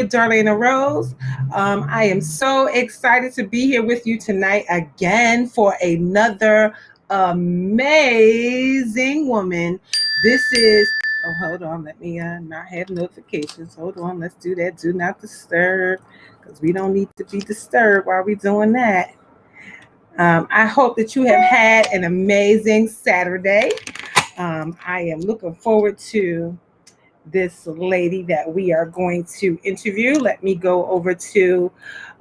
Darlaina Rose. I am so excited to be here with you tonight again for another amazing woman. This is, hold on, let me not have notifications. Hold on, let's do that. Do not disturb because we don't need to be disturbed while we're doing that. I hope that you have had an amazing Saturday. I am looking forward to this lady that we are going to interview. Let me go over to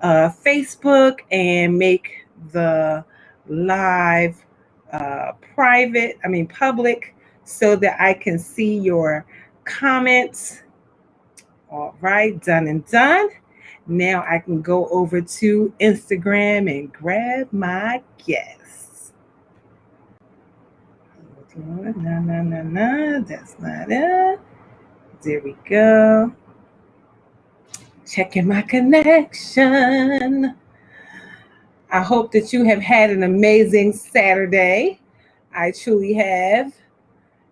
Facebook and make the live public so that I can see your comments. All right, done and done. Now I can go over to Instagram and grab my guests. No, that's not it. There we go. Checking my connection. I hope that you have had an amazing Saturday. I truly have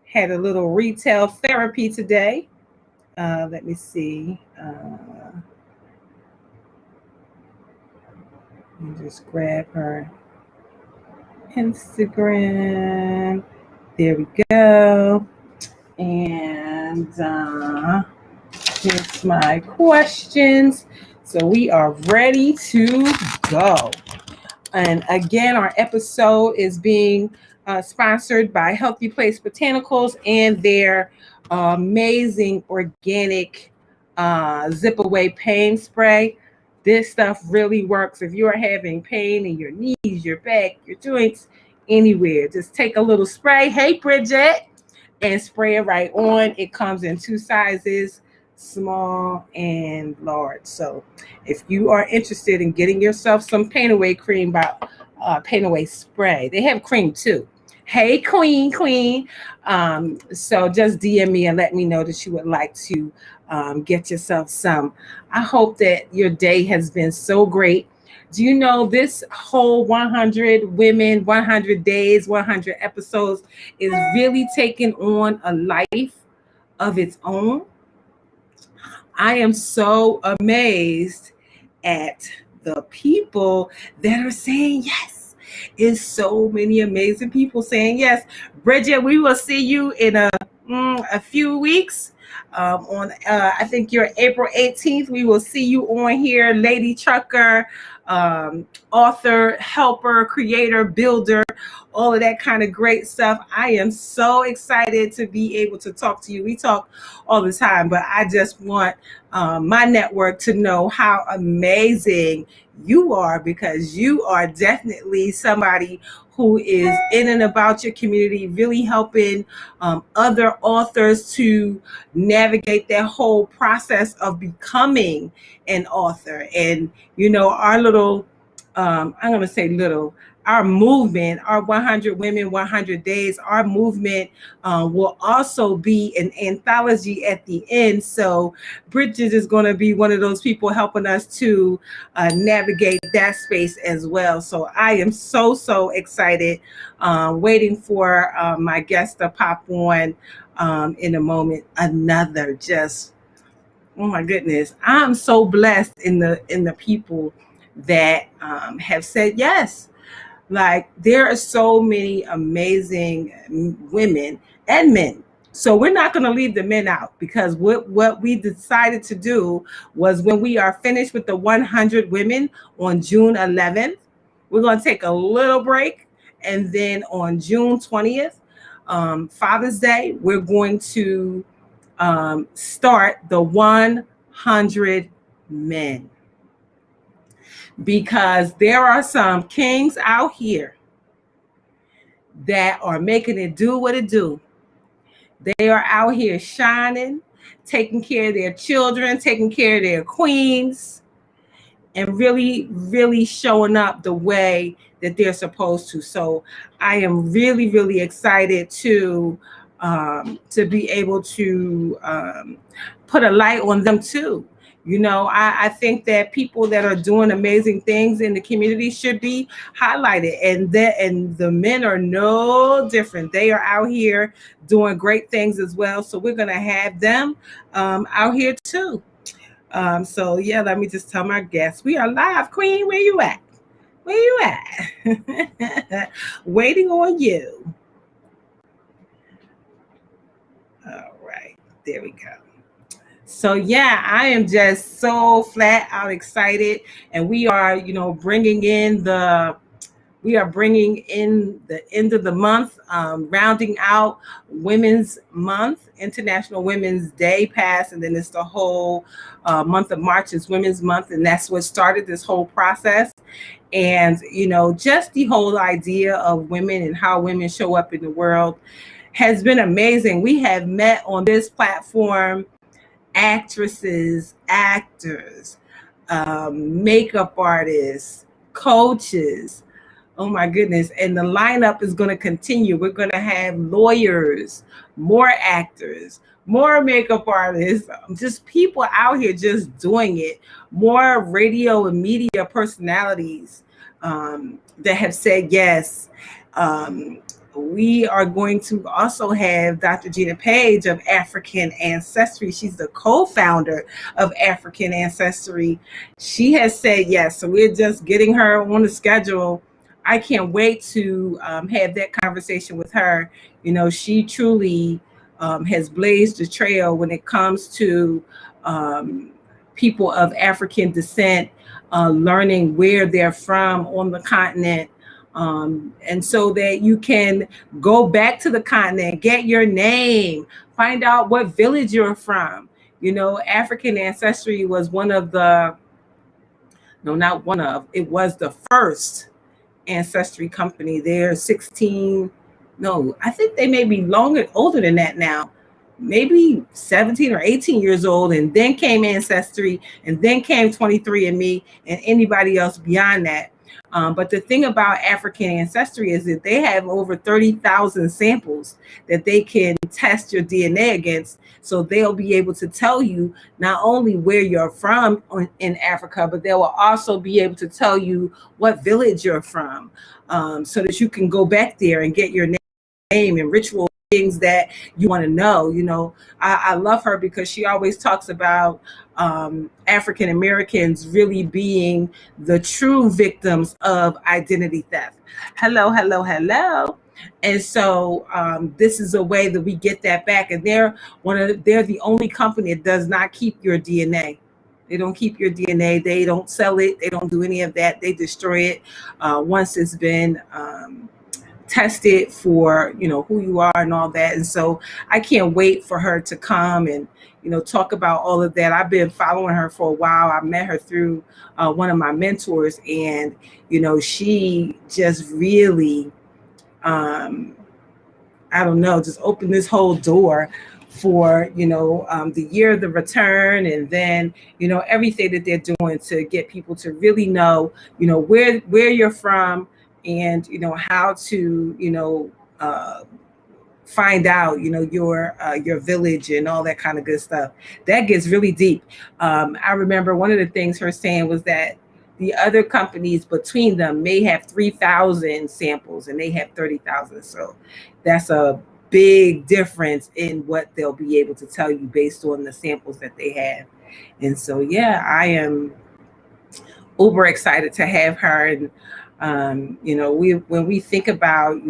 had a little retail therapy today. Let me see. Let me just grab her Instagram. There we go. And here's my questions. So we are ready to go. And again, our episode is being sponsored by Healthy Place Botanicals and their amazing organic zip away pain spray. This stuff really works if you're having pain in your knees, your back, your joints, anywhere. Just take a little spray. Hey, Bridget. And spray it right on. It comes in two sizes, small and large. So if you are interested in getting yourself some pain away cream by pain away spray, they have cream too. Hey, queen. So just DM me and let me know that you would like to get yourself some. I hope that your day has been so great. Do you know this whole 100 women, 100 days, 100 episodes is really taking on a life of its own? I am so amazed at the people that are saying yes. Is so many amazing people saying yes. Bridget, we will see you in a few weeks. On I think you're April 18th. We will see you on here, Lady Trucker, author, helper, creator, builder, all of that kind of great stuff. I am so excited to be able to talk to you. We talk all the time, but I just want my network to know how amazing you are, because you are definitely somebody who is in and about your community, really helping other authors to navigate that whole process of becoming an author. And, you know, our little, I'm going to say little, our movement, our 100 Women, 100 Days, our movement will also be an anthology at the end. So Bridget is going to be one of those people helping us to navigate that space as well. So I am so excited, waiting for my guest to pop on in a moment. Another just, oh my goodness, I'm so blessed in the people that have said yes. Like, there are so many amazing women and men. So we're not going to leave the men out, because what we decided to do was, when we are finished with the 100 women on June 11th, we're going to take a little break. And then on June 20th, Father's Day, we're going to start the 100 men. Because there are some kings out here that are making it do what it do. They are out here shining, taking care of their children, taking care of their queens, and really showing up the way that they're supposed to. So I am really excited to be able to put a light on them too. You know, I think that people that are doing amazing things in the community should be highlighted, and the men are no different. They are out here doing great things as well. So we're going to have them out here too. So yeah, let me just tell my guests we are live. Queen, where you at? Where you at? Waiting on you. All right, there we go. So yeah, I am just so flat out excited, and we are bringing in the end of the month, rounding out Women's Month, International Women's Day passed, and then it's the whole month of March is Women's Month, and that's what started this whole process. And just the whole idea of women and how women show up in the world has been amazing. We have met on this platform actresses, actors, makeup artists, coaches. Oh my goodness. And the lineup is going to continue. We're going to have lawyers, more actors, more makeup artists, just people out here just doing it, more radio and media personalities that have said yes. We are going to also have Dr. Gina Page of African Ancestry. She's the co-founder of African Ancestry. She has said yes. So we're just getting her on the schedule. I can't wait to have that conversation with her. She truly has blazed the trail when it comes to people of African descent, learning where they're from on the continent. And so that you can go back to the continent, get your name, find out what village you're from. African Ancestry was it was the first ancestry company. They're 16, no, I think they may be older than that now, maybe 17 or 18 years old, and then came Ancestry, and then came 23andMe, and anybody else beyond that. But the thing about African Ancestry is that they have over 30,000 samples that they can test your DNA against. So they'll be able to tell you not only where you're from in Africa, but they will also be able to tell you what village you're from, so that you can go back there and get your name and ritual things that you want to know. I love her because she always talks about African Americans really being the true victims of identity theft. Hello, hello, hello. And so this is a way that we get that back. And they're the only company that does not keep your DNA. They don't keep your DNA. They don't sell it. They don't do any of that. They destroy it once it's been tested for who you are and all that. And so I can't wait for her to come and talk about all of that. I've been following her for a while. I met her through one of my mentors, and she just really I don't know, just opened this whole door for the year of the return, and then everything that they're doing to get people to really know where you're from, and how to find out your village and all that kind of good stuff. That gets really deep. I remember one of the things her saying was that the other companies between them may have 3,000 samples and they have 30,000. So that's a big difference in what they'll be able to tell you based on the samples that they have. And so yeah, I am uber excited to have her. And when we think about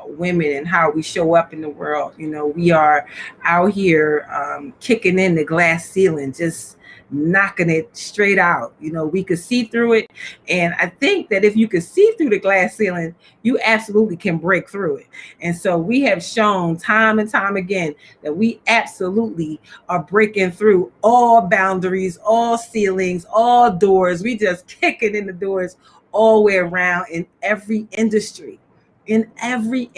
women and how we show up in the world, we are out here kicking in the glass ceiling, just knocking it straight out. We could see through it, and I think that if you could see through the glass ceiling, you absolutely can break through it. And so we have shown time and time again that we absolutely are breaking through all boundaries, all ceilings, all doors. We just kicking in the doors all the way around in every industry, in TV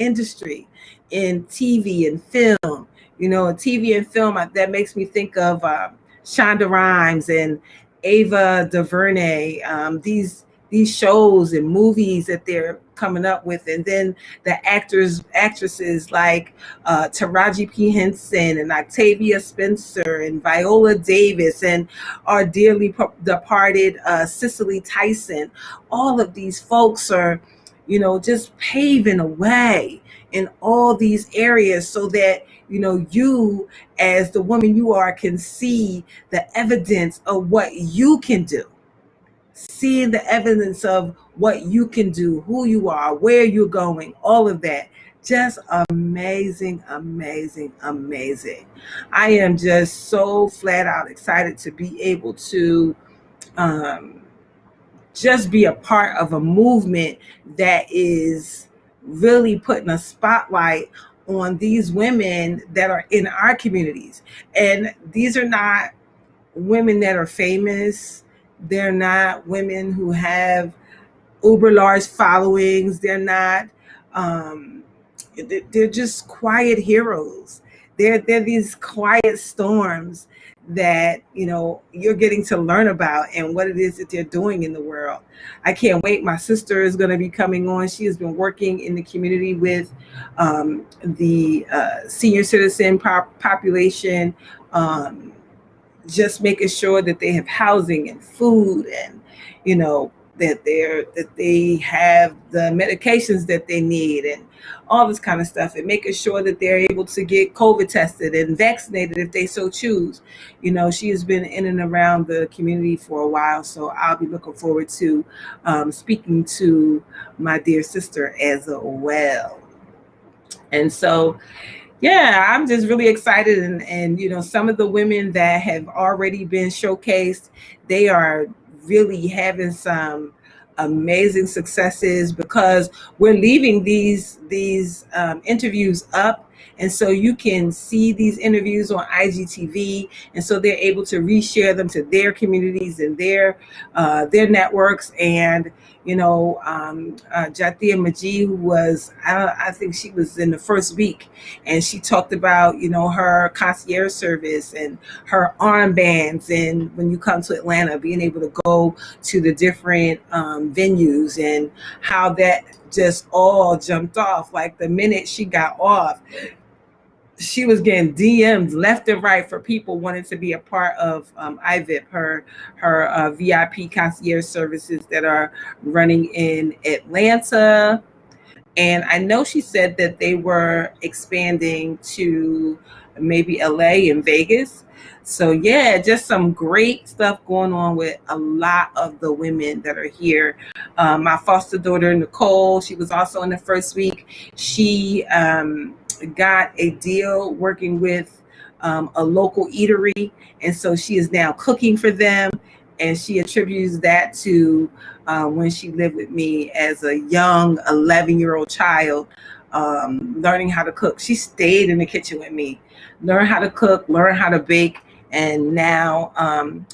and film. TV and film, that makes me think of Shonda Rhimes and Ava DuVernay, these shows and movies that they're coming up with, and then the actresses like Taraji P. Henson and Octavia Spencer and Viola Davis and our dearly departed Cicely Tyson. All of these folks are just paving a way in all these areas so that, you as the woman you are can see the evidence of what you can do. Seeing the evidence of what you can do, who you are, where you're going, all of that. Just amazing, amazing, amazing. I am just so flat out excited to be able to um, just be a part of a movement that is really putting a spotlight on these women that are in our communities. And these are not women that are famous. They're not women who have uber large followings. They're not. Um, they're just quiet heroes. They're these quiet storms that you're getting to learn about and what it is that they're doing in the world. I can't wait. My sister is going to be coming on. She has been working in the community with the senior citizen population. Just making sure that they have housing and food, and that they have the medications that they need, and all this kind of stuff, and making sure that they're able to get COVID tested and vaccinated if they so choose. She has been in and around the community for a while, so I'll be looking forward to speaking to my dear sister as well. And so yeah, I'm just really excited. And some of the women that have already been showcased, they are really having some amazing successes because we're leaving these interviews up. And so you can see these interviews on IGTV, and so they're able to reshare them to their communities and their networks. And Jatia Majid, who was, I think she was in the first week, and she talked about, her concierge service and her armbands. And when you come to Atlanta, being able to go to the different venues, and how that just all jumped off. Like the minute she got off, she was getting DMs left and right for people wanting to be a part of IVIP, her VIP concierge services that are running in Atlanta. And I know she said that they were expanding to maybe LA and Vegas. So yeah, just some great stuff going on with a lot of the women that are here. My foster daughter, Nicole, she was also in the first week. She got a deal working with a local eatery. And so she is now cooking for them. And she attributes that to when she lived with me as a young 11-year-old child, learning how to cook. She stayed in the kitchen with me, learned how to cook, learned how to bake, and now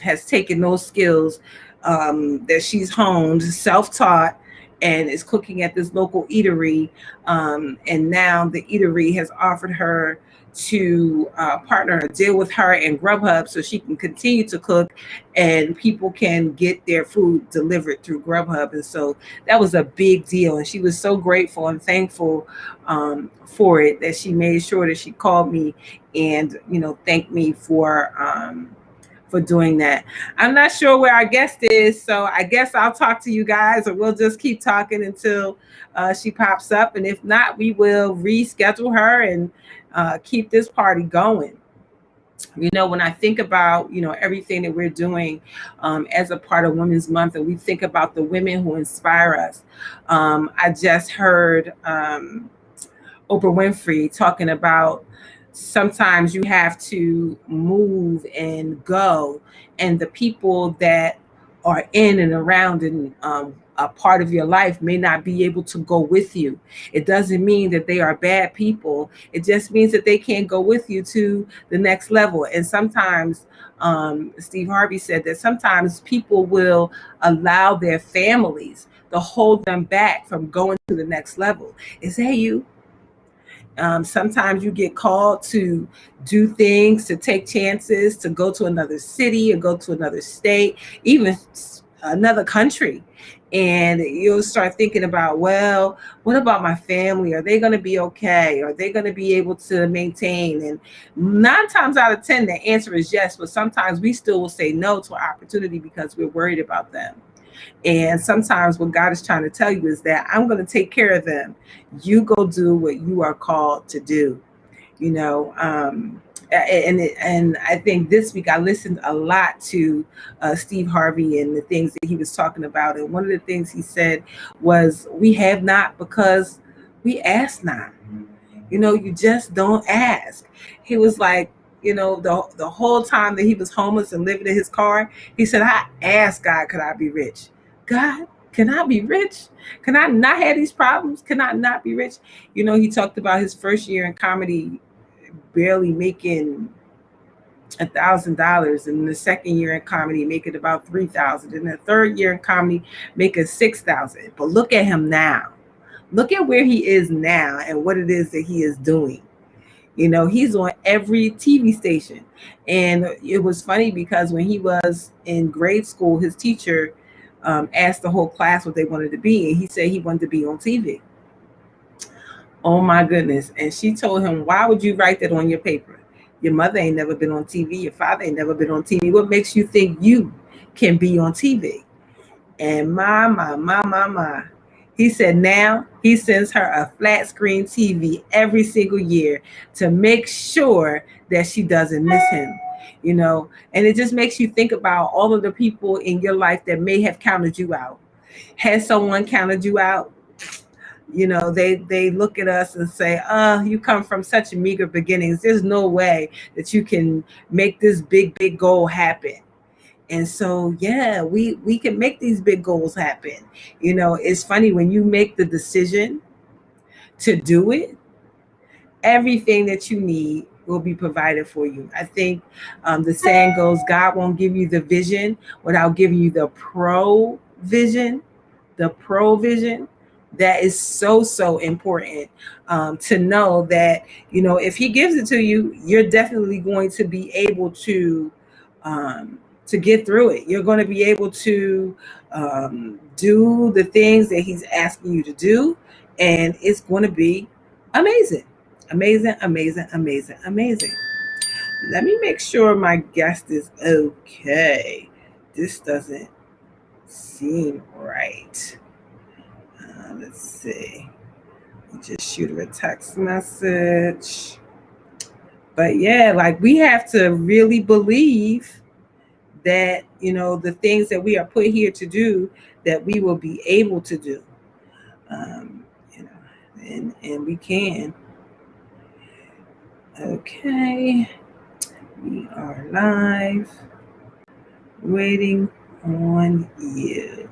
has taken those skills that she's honed, self-taught, and is cooking at this local eatery. And now the eatery has offered her to partner a deal with her and Grubhub so she can continue to cook, and people can get their food delivered through Grubhub. And so that was a big deal. And she was so grateful and thankful for it that she made sure that she called me and, thanked me for doing that. I'm not sure where our guest is, so I guess I'll talk to you guys, or we'll just keep talking until she pops up. And if not, we will reschedule her and keep this party going. When I think about, everything that we're doing as a part of Women's Month, and we think about the women who inspire us. I just heard Oprah Winfrey talking about sometimes you have to move and go, and the people that are in and around and a part of your life may not be able to go with you. It doesn't mean that they are bad people. It just means that they can't go with you to the next level. And sometimes Steve Harvey said that sometimes people will allow their families to hold them back from going to the next level. Is that you? Sometimes you get called to do things, to take chances, to go to another city or go to another state, even another country, and you'll start thinking about, well, what about my family? Are they going to be okay? Are they going to be able to maintain? And 9 times out of 10 the answer is yes, but sometimes we still will say no to an opportunity because we're worried about them. And sometimes what God is trying to tell you is that I'm going to take care of them. You go do what you are called to do. you know and I think this week I listened a lot to Steve Harvey and the things that he was talking about. And one of the things he said was, we have not because we ask not. You just don't ask. He was like, the whole time that he was homeless and living in his car, he said, I asked God, could I be rich? God, can I be rich? Can I not have these problems? Can I not be rich? He talked about his first year in comedy barely making $1,000, and the second year in comedy making about 3,000, and the third year in comedy making 6,000. But look at him now. Look at where he is now and what it is that he is doing. He's on every TV station. And it was funny because when he was in grade school, his teacher asked the whole class what they wanted to be, and he said he wanted to be on TV. Oh my goodness. And she told him, why would you write that on your paper? Your mother ain't never been on TV. Your father ain't never been on TV. What makes you think you can be on TV? And my. He said now he sends her a flat screen TV every single year to make sure that she doesn't miss him. And it just makes you think about all of the people in your life that may have counted you out. Has someone counted you out? They look at us and say, you come from such meager beginnings. There's no way that you can make this big goal happen. And so, yeah, we can make these big goals happen. It's funny when you make the decision to do it, everything that you need will be provided for you. I think the saying goes, God won't give you the vision without giving you the provision. The provision. That is so important to know that, if he gives it to you, you're definitely going to be able to get through it. You're going to be able to do the things that he's asking you to do. And it's going to be amazing. Amazing. Let me make sure my guest is okay. This doesn't seem right. Let's see. Just shoot her a text message. But yeah, like, we have to really believe that, the things that we are put here to do, that we will be able to do. And we can. Okay. We are live. Waiting on you.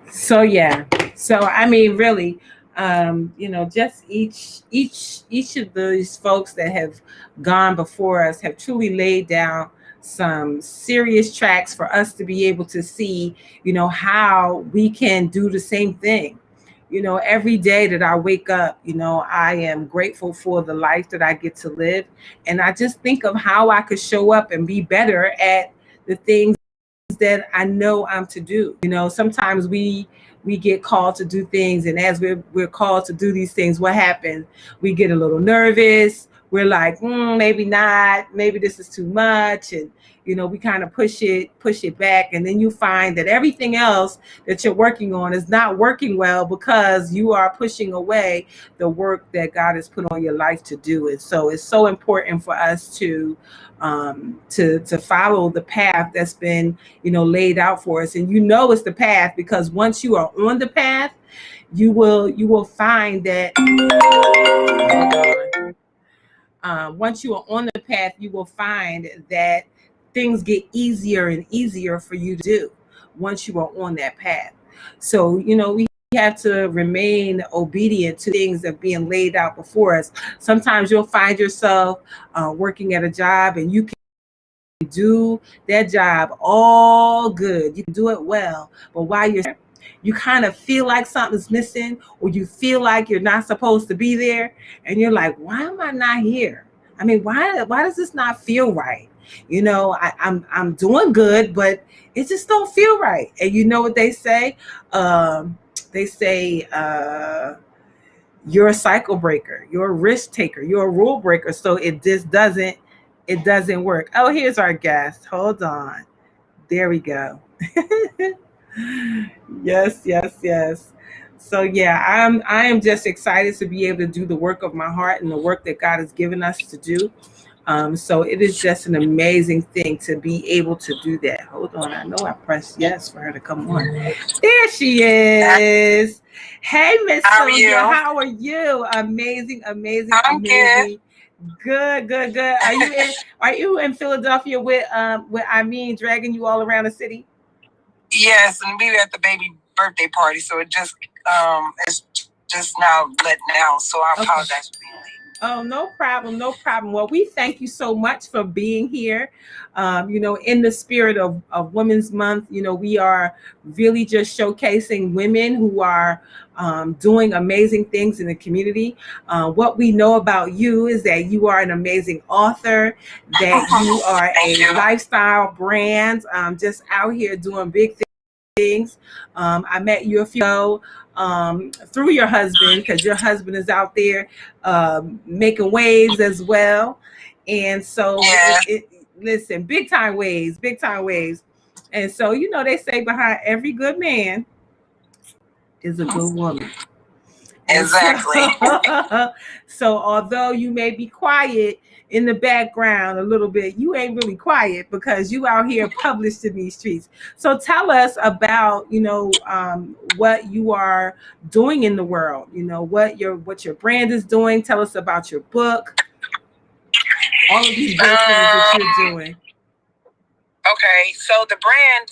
So yeah, I mean, really, just each of these folks that have gone before us have truly laid down some serious tracks for us to be able to see, how we can do the same thing. Every day that I wake up, I am grateful for the life that I get to live. And I just think of how I could show up and be better at the things that I know I'm to do. Sometimes we get called to do things, and as we're called to do these things, what happens? We get a little nervous. We're like, maybe not, maybe this is too much. And, we kind of push it back. And then you find that everything else that you're working on is not working well because you are pushing away the work that God has put on your life to do it. So it's so important for us to follow the path that's been, laid out for us. And it's the path because once you are on the path, you will find that once you are on the path, you will find that things get easier and easier for you to do once you are on that path. So, we have to remain obedient to things that are being laid out before us. Sometimes you'll find yourself working at a job and you can do that job all good. You can do it well, but while you're there, you kind of feel like something's missing, or you feel like you're not supposed to be there, and you're like, why am I not here? I mean, why does this not feel right? I'm doing good, but it just don't feel right. And you know what they say? They say you're a cycle breaker, you're a risk taker, you're a rule breaker. So it doesn't work. Oh, here's our guest. Hold on. There we go. Yes, yes, yes. So yeah, I am just excited to be able to do the work of my heart and the work that God has given us to do. So it is just an amazing thing to be able to do that. Hold on, I know I pressed yes for her to come on. There she is. Hey, Miss Sylvia, how are you? Amazing, amazing, I'm amazing. Good, good, good. Are you in Philadelphia with I mean dragging you all around the city? Yes, and we were at the baby birthday party, so it's just now letting out. So I apologize for being late. Oh, no problem, no problem. Well, we thank you so much for being here. In the spirit of Women's Month, we are really just showcasing women who are doing amazing things in the community. What we know about you is that you are an amazing author, that you are a lifestyle brand, just out here doing big things. I met you a few ago through your husband, because your husband is out there making waves as well. And so, listen, big time waves, big time waves. And so, they say behind every good man is a good woman. Exactly. So although you may be quiet in the background a little bit, you ain't really quiet, because you out here published in these streets. So tell us about what you are doing in the world. What your brand is doing. Tell us about your book. All of these great things that you're doing. Okay, so the brand,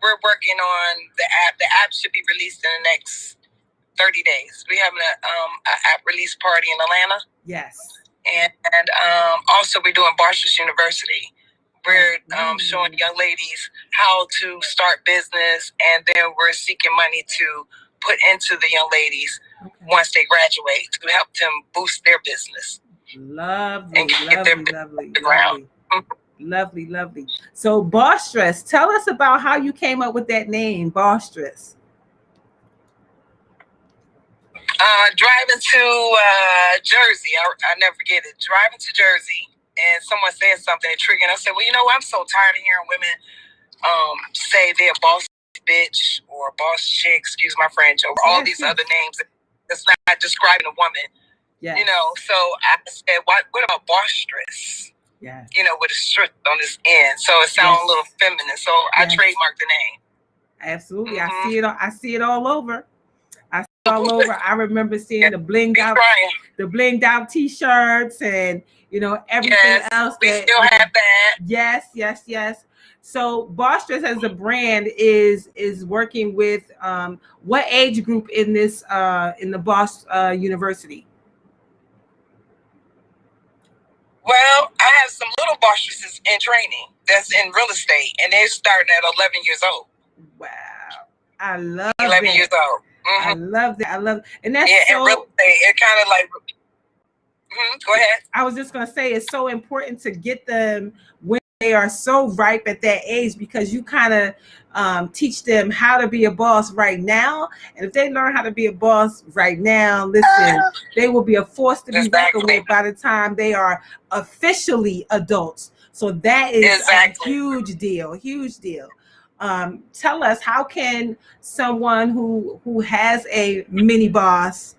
we're working on the app. The app should be released in the next 30 days. We're having a app release party in Atlanta. Yes. And also we're doing Barsters University. We're showing young ladies how to start business, and then we're seeking money to put into the young ladies once they graduate to help them boost their business. Lovely, lovely, lovely. So Barstress, tell us about how you came up with that name, Barstress. Driving to Jersey, I never forget it. Driving to Jersey, and someone said something intriguing. I said, well, you know what? I'm so tired of hearing women say they're boss bitch or boss chick, excuse my French, or all these other names. It's not describing a woman. Yes. So I said, what about Barstress? Yeah. With a strip on this end. So it sounds a little feminine. So I trademarked the name. Absolutely. Mm-hmm. I see it all over. All over. I remember seeing the blinged out t-shirts and everything else. We still have that. Yes, yes, yes. So Barstress as a brand is working with what age group in this in the Boss University? Well, I have some little Barstresses in training that's in real estate, and they're starting at 11 years old. Wow, I love 11 years old. Mm-hmm. I love that. And that's so. And it kind of like. Go ahead. I was just gonna say it's so important to get them when they are so ripe at that age, because you kind of teach them how to be a boss right now, and if they learn how to be a boss right now, listen, they will be a force to be reckoned with by the time they are officially adults. So that is a huge deal. Huge deal. Tell us, how can someone who has a mini boss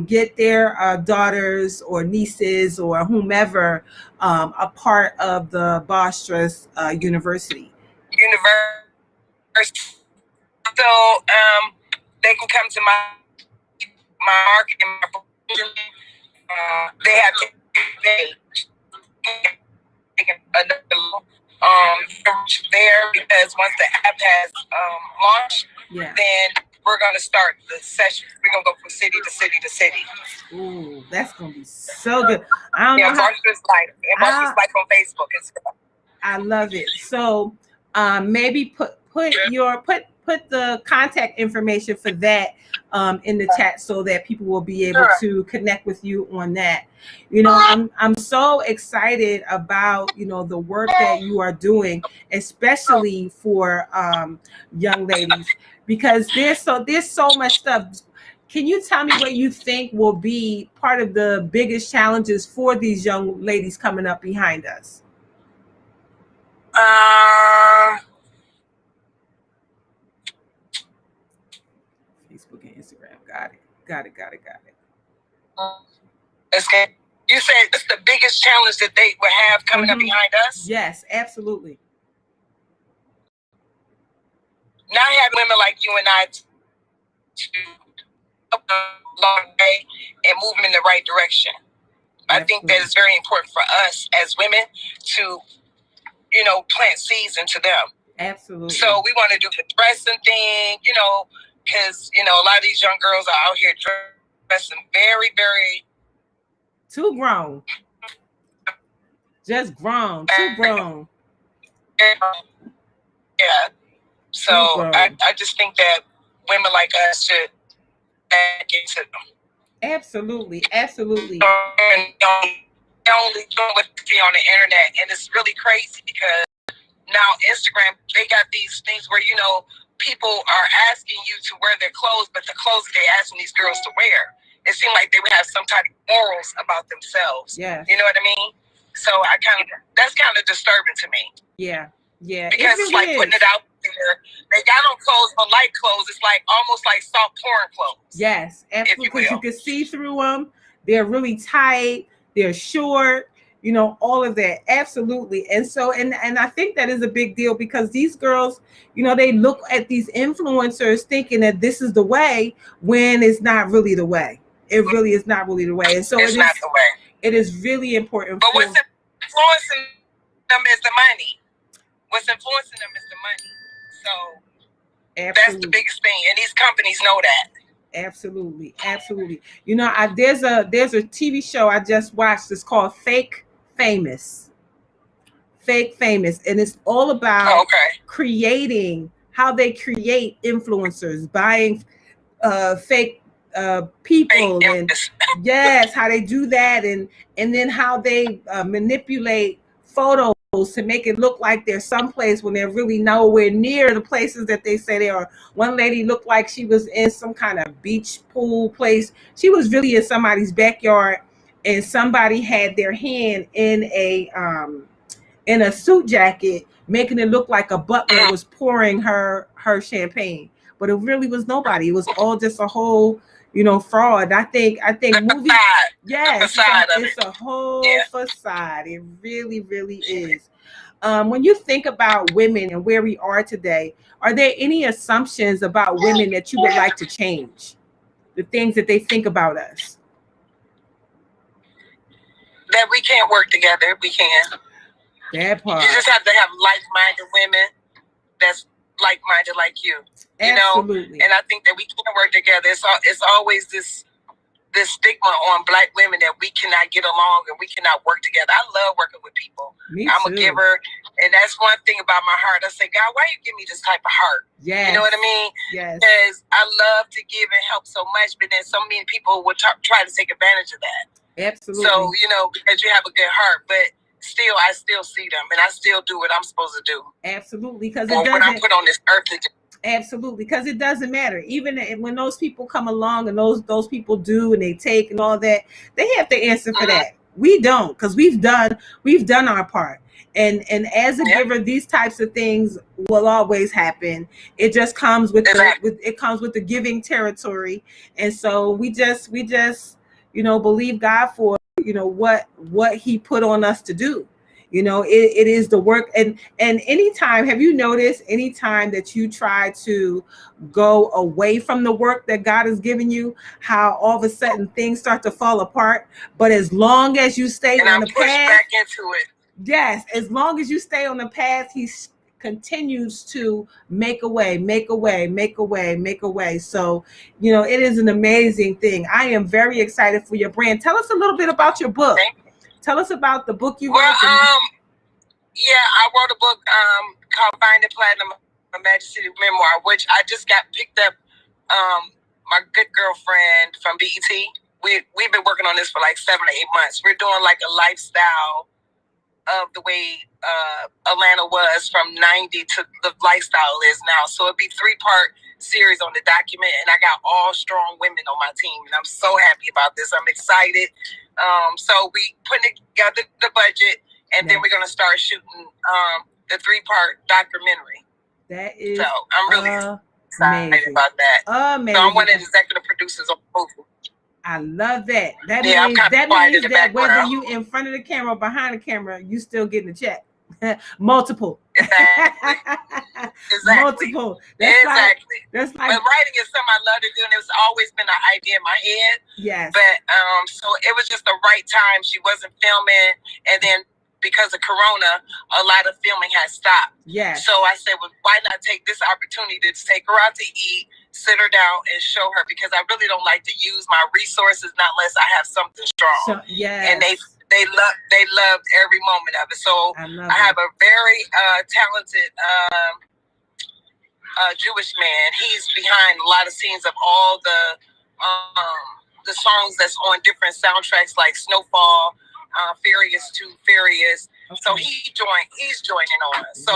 get their daughters or nieces or whomever a part of the Barstress University? So they can come to my market. They have there, because once the app has launched, then we're going to start the session. We're going to go from city to city to city. Ooh, that's going to be so good. I don't know. Barsters Life on Facebook. I love it. So maybe put the contact information for that in the chat so that people will be able to connect with you on that. I'm so excited about the work that you are doing, especially for young ladies, because there's so much stuff. Can you tell me what you think will be part of the biggest challenges for these young ladies coming up behind us? Facebook and Instagram. Got it. Okay. You said it's the biggest challenge that they will have coming up behind us? Yes, absolutely. Not having women like you and I to help them along the way and move them in the right direction. Absolutely. I think that is very important for us as women to, plant seeds into them. Absolutely. So we want to do the dressing thing, because, a lot of these young girls are out here dressing very, very... Too grown. Just grown. Too grown. Yeah. So I just think that women like us should get to them. Absolutely. Absolutely. And only doing what they see on the internet. And it's really crazy because now Instagram, they got these things where, people are asking you to wear their clothes, but the clothes they're asking these girls to wear, it seemed like they would have some type of morals about themselves. Yeah. You know what I mean? So that's kind of disturbing to me. Yeah. Yeah. Because it's like putting it out there. They got on clothes, but light clothes. It's like almost like soft porn clothes. Yes, absolutely. Because you can see through them. They're really tight. They're short. All of that. Absolutely. And so, and I think that is a big deal because these girls, they look at these influencers thinking that this is the way when it's not really the way. It really is not really the way. And so it's not the way. It is really important. But what's influencing them is the money. What's influencing them is the money. So That's the biggest thing. And these companies know that. Absolutely. There's a TV show I just watched. It's called Fake Famous. And it's all about creating how they create influencers, buying fake people, and yes, how they do that, and then how they manipulate photos to make it look like they're someplace when they're really nowhere near the places that they say they are. One lady looked like she was in some kind of beach pool place. She was really in somebody's backyard, and somebody had their hand in a suit jacket, making it look like a butler was pouring her champagne. But it really was nobody. It was all just a whole, fraud. I think movies. Yes, it's a whole facade. It really, really is. When you think about women and where we are today, are there any assumptions about women that you would like to change? The things that they think about us? That we can't work together. We can. That part. You just have to have like-minded women that's like-minded like you. Absolutely. And I think that we can work together. It's always this stigma on Black women that we cannot get along and we cannot work together. I love working with people. I'm a giver, and that's one thing about my heart. I say, God, why you give me this type of heart? Yes. You know what I mean? Yes. Because I love to give and help so much, but then so many people would try to take advantage of that. Absolutely. So, because you have a good heart, but still, I still see them, and I still do what I'm supposed to do. Absolutely, because when I'm put on this earth to do. Absolutely, because it doesn't matter. Even when those people come along and those people do and they take and all that, they have to answer for that. We don't, because we've done our part. And as a giver, these types of things will always happen. It just comes with the giving territory, and so we just believe God for what He put on us to do. It is the work. And anytime, have you noticed anytime that you try to go away from the work that God has given you, how all of a sudden things start to fall apart? But as long as you stay on the path, back into it. Yes, as long as you stay on the path, He continues to make a way. So, it is an amazing thing. I am very excited for your brand. Tell us a little bit about your book. Tell us about the book you wrote. Yeah, I wrote a book called Finding Platinum, a Magic City Memoir, which I just got picked up. My good girlfriend from BET. We've been working on this for like 7 or 8 months. We're doing like a lifestyle of the way Atlanta was from 90 to the lifestyle is now. So it'd be 3-part series on the document, and I got all strong women on my team, and I'm so happy about this. I'm excited. So we putting together the budget, and then we're gonna start shooting the 3-part documentary. That is so I'm really excited about that. Amazing. So I'm one of the executive producers on the movie. I love that. That Yeah, means that whether you in front of the camera or behind the camera, you still getting a check. Multiple. Exactly. Multiple. Exactly. That's like. But writing is something I love to do, and it's always been an idea in my head. Yes. But so it was just the right time. She wasn't filming, and then because of Corona, a lot of filming has stopped. Yes. So I said, well, why not take this opportunity to take her out to eat, sit her down, and show her, because I really don't like to use my resources not unless I have something strong. Yes. And they loved every moment of it. So I have a very talented Jewish man. He's behind a lot of scenes of all the songs that's on different soundtracks like Snowfall, Furious 2, Furious. Okay. So he's joining on. So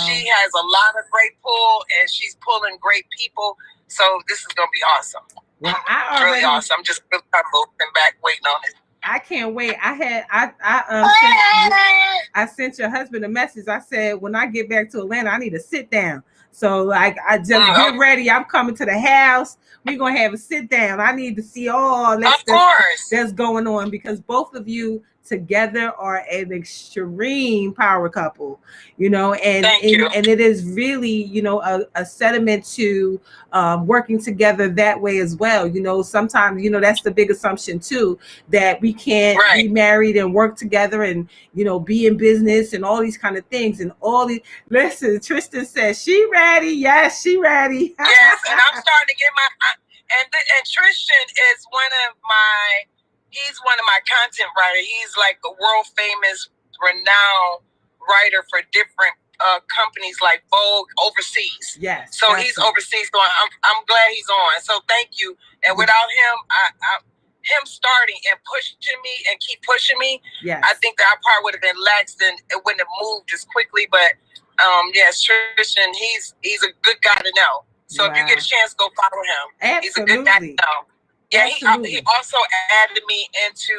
she has a lot of great pull, and she's pulling great people. So this is gonna be awesome. Well, really awesome. I'm just really back waiting on it. I can't wait. I sent your husband a message. I said, when I get back to Atlanta, I need to sit down. So like, I just get ready. I'm coming to the house. We're gonna have a sit down. I need to see all that's going on, because both of you together are an extreme power couple, and it is really, a sediment to working together that way as well. Sometimes, that's the big assumption too, that we can't be married and work together and, be in business and all these kind of things and all these. Listen, Tristan says she ready. Yes, she ready. Yes, and I'm starting to get and Tristan is he's one of my content writers. He's like a world famous, renowned writer for different companies like Vogue overseas. Yes. So he's overseas. So I'm glad he's on. So thank you. And without him, him starting and pushing me and keep pushing me, I think that I probably would have been lax and it wouldn't have moved as quickly. But yes, Tristan, he's a good guy to know. So if you get a chance, go follow him. Absolutely. He's a good guy to know. Yeah, he also added me into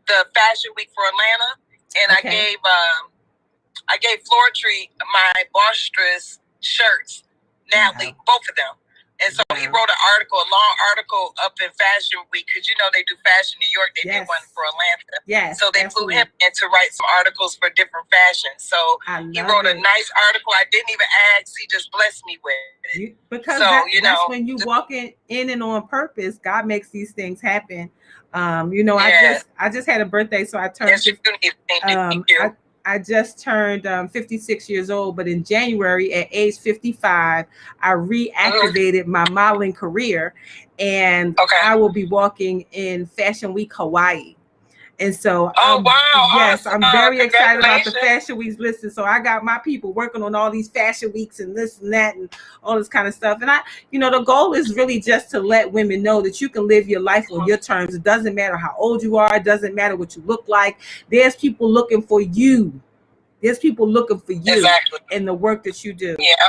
the Fashion Week for Atlanta, and I gave Floetry my Bostress shirts, Natalie, both of them. And so he wrote a long article up in Fashion Week, because they do Fashion New York. They did one for Atlanta. Yes. So they flew him in to write some articles for different fashions. So he wrote a nice article. I didn't even ask. He just blessed me with it. Because that's when you walk in and on purpose, God makes these things happen. I just had a birthday, so I turned. Yes, I just turned 56 years old, but in January at age 55, I reactivated my modeling career, and I will be walking in Fashion Week Hawaii. And so, yes, I'm very excited about the Fashion Weeks. Listen, so I got my people working on all these Fashion Weeks and this and that and all this kind of stuff. And the goal is really just to let women know that you can live your life on your terms. It doesn't matter how old you are. It doesn't matter what you look like. There's people looking for you. There's people looking for you in the work that you do. Yeah.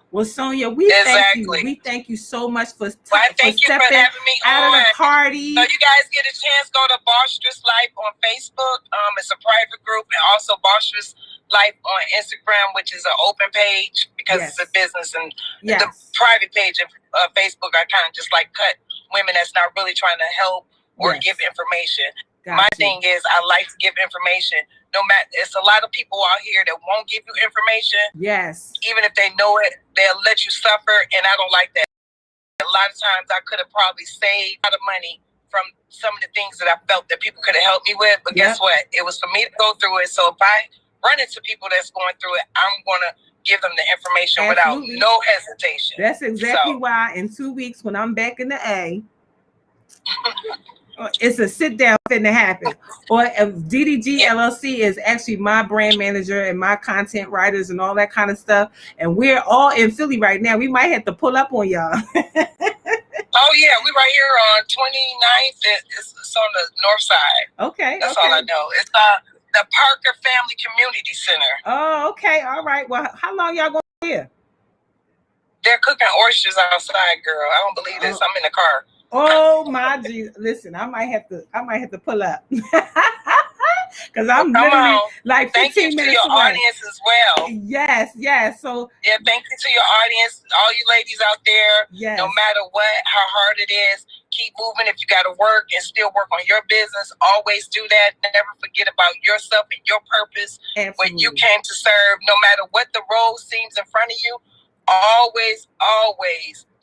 Well, Sonia, we thank you. We thank you so much for stepping having me out of the party. So you guys get a chance, go to Bostress Life on Facebook. It's a private group, and also Bostress Life on Instagram, which is an open page because it's a business. And the private page of Facebook, I kind of just like cut women that's not really trying to help or give information. My thing is, I like to give information. No matter, it's a lot of people out here that won't give you information. Yes. Even if they know it, they'll let you suffer, and I don't like that. A lot of times, I could have probably saved a lot of money from some of the things that I felt that people could have helped me with. But guess what? It was for me to go through it. So if I run into people that's going through it, I'm going to give them the information without no hesitation. That's exactly why in 2 weeks, when I'm back in the A, It's a sit down thing to happen. Or DDG LLC is actually my brand manager and my content writers and all that kind of stuff. And we're all in Philly right now. We might have to pull up on y'all. Oh yeah, we right here on 29th. It's on the north side. Okay. That's all I know. It's the Parker Family Community Center. Oh, okay. All right. Well, how long y'all going to be here? They're cooking oysters outside, girl. I don't believe this. I'm in the car. Oh my Jesus! Listen, I might have to pull up because I'm literally like 15 minutes away. Thank you to your audience as well. Yes. So yeah, thank you to your audience, all you ladies out there. Yes. No matter what, how hard it is, keep moving. If you got to work and still work on your business, always do that. Never forget about yourself and your purpose. Absolutely. When you came to serve. No matter what the road seems in front of you, always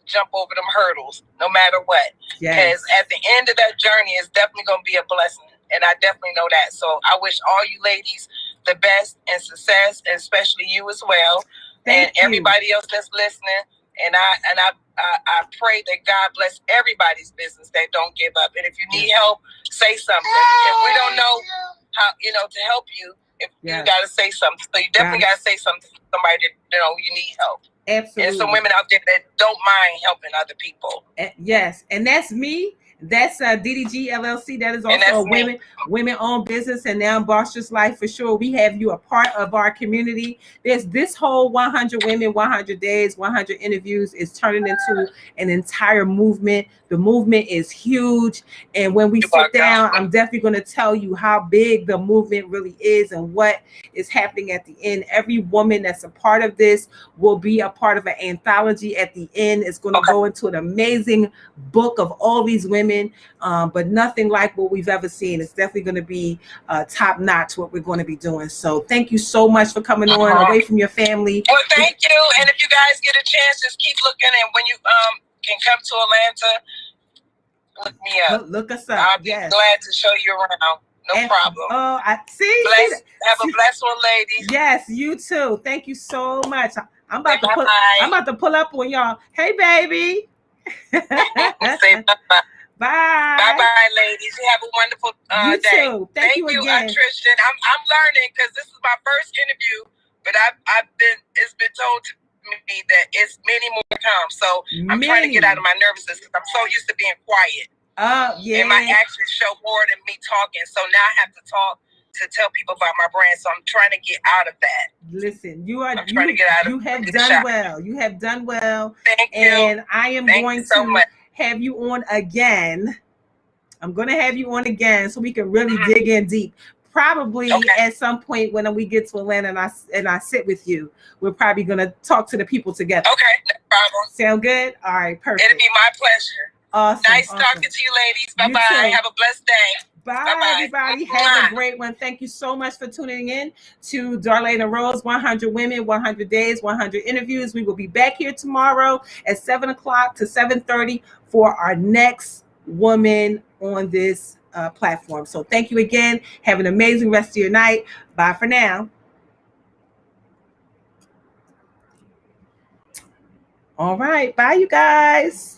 jump over them hurdles, no matter what. Because at the end of that journey, it's definitely going to be a blessing. And I definitely know that. So I wish all you ladies the best and success, and especially you as well. Thank you. Everybody else that's listening. And I pray that God bless everybody's business. They don't give up. And if you need help, say something. If we don't know how, to help you, if you got to say something. So you definitely got to say something to somebody that you need help. Absolutely. And some women out there that don't mind helping other people. Yes, and that's me. That's DDG LLC. That is also a women-owned business, and now Boss Life for sure. We have you a part of our community. There's this whole 100 Women, 100 Days, 100 Interviews is turning into an entire movement. The movement is huge, and when we sit down, I'm definitely going to tell you how big the movement really is and what is happening at the end. Every woman that's a part of this will be a part of an anthology at the end. It's going to go into an amazing book of all these women, but nothing like what we've ever seen. It's definitely going to be top notch what we're going to be doing. So thank you so much for coming on away from your family. Well, thank you. And if you guys get a chance, just keep looking. And when you can come to Atlanta, look me up. Look us up. I'll be glad to show you around. No problem. Oh, I see. Have a blessed one, ladies. Yes, you too. Thank you so much. I'm about to pull up on y'all. Hey, baby. Say bye-bye. Bye. Bye-bye, ladies. You have a wonderful you day. Too. Thank you again. Tristan. I'm learning because this is my first interview, but it's been told to me that it's many more to come. So I'm trying to get out of my nervousness because I'm so used to being quiet. Yeah. And my actions show more than me talking. So now I have to talk to tell people about my brand. So I'm trying to get out of that. Listen, you have done well. You have done well. Thank you. And I am going to have you on again. I'm going to have you on again so we can really dig in deep. Probably at some point when we get to Atlanta and I sit with you, we're probably going to talk to the people together. Okay, no problem. Sound good? All right, perfect. It'll be my pleasure. Awesome. Nice talking to you, ladies. Bye-bye. Have a blessed day. Bye, everybody. Have a great one. Thank you so much for tuning in to Darlaina Rose, 100 Women, 100 Days, 100 Interviews. We will be back here tomorrow at 7 o'clock to 7:30 for our next woman on this platform. So thank you again. Have an amazing rest of your night. Bye for now. All right. Bye, you guys.